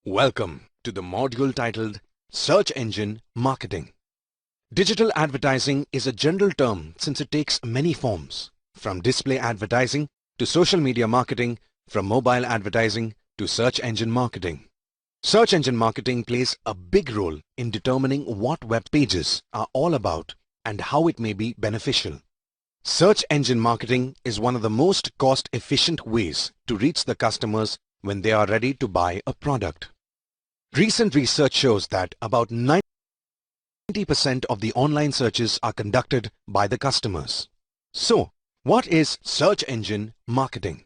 Welcome to the module titled Search Engine Marketing. Digital advertising is a general term since it takes many forms, from display advertising to social media marketing, from mobile advertising to search engine marketing. Search engine marketing plays a big role in determining what web pages are all about and how it may be beneficial. Search engine marketing is one of the most cost-efficient ways to reach the customers when they are ready to buy a product. Recent research shows that about 90% of the online searches are conducted by the customers. So, what is search engine marketing?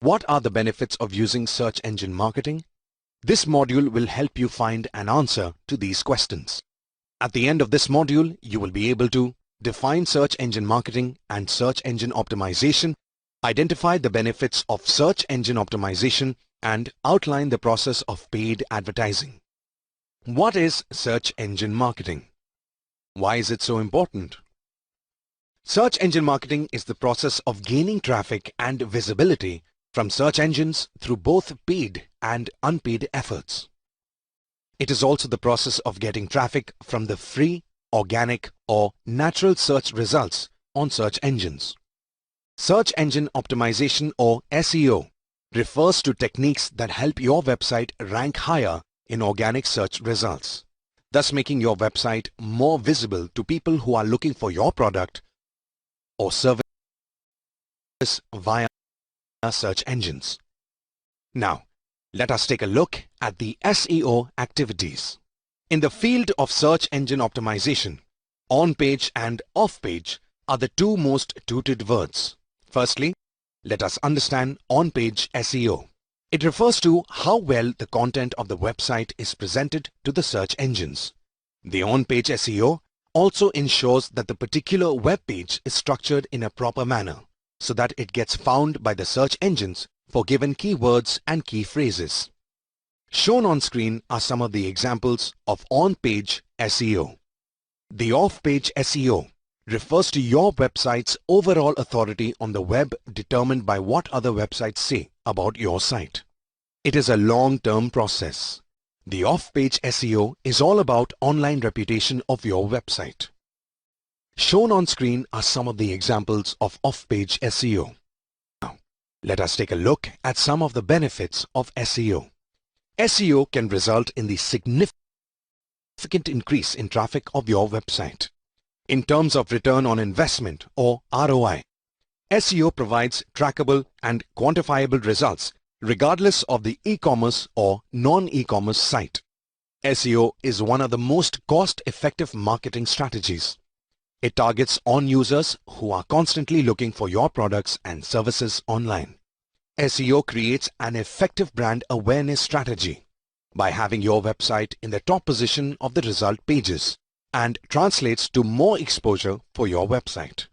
What are the benefits of using search engine marketing? This module will help you find an answer to these questions. At the end of this module, you will be able to define search engine marketing and search engine optimization, identify the benefits of search engine optimization, and outline the process of paid advertising. What is search engine marketing? Why is it so important? Search engine marketing is the process of gaining traffic and visibility from search engines through both paid and unpaid efforts. It is also the process of getting traffic from the free, organic, or natural search results on search engines. Search engine optimization, or SEO, refers to techniques that help your website rank higher in organic search results, thus making your website more visible to people who are looking for your product or service via search engines. Now, let us take a look at the SEO activities. In the field of search engine optimization, on-page and off-page are the two most touted words. Firstly, let us understand on-page SEO. It refers to how well the content of the website is presented to the search engines. The on-page SEO also ensures that the particular web page is structured in a proper manner so that it gets found by the search engines for given keywords and key phrases. Shown on screen are some of the examples of on-page SEO. The off-page SEO refers to your website's overall authority on the web determined by what other websites say about your site. It is a long-term process. The off-page SEO is all about online reputation of your website. Shown on screen are some of the examples of off-page SEO. Now, let us take a look at some of the benefits of SEO. SEO can result in the significant increase in traffic of your website. In terms of return on investment, or ROI, SEO provides trackable and quantifiable results regardless of the e-commerce or non-e-commerce site. SEO is one of the most cost-effective marketing strategies. It targets on users who are constantly looking for your products and services online. SEO creates an effective brand awareness strategy by having your website in the top position of the result pages and translates to more exposure for your website.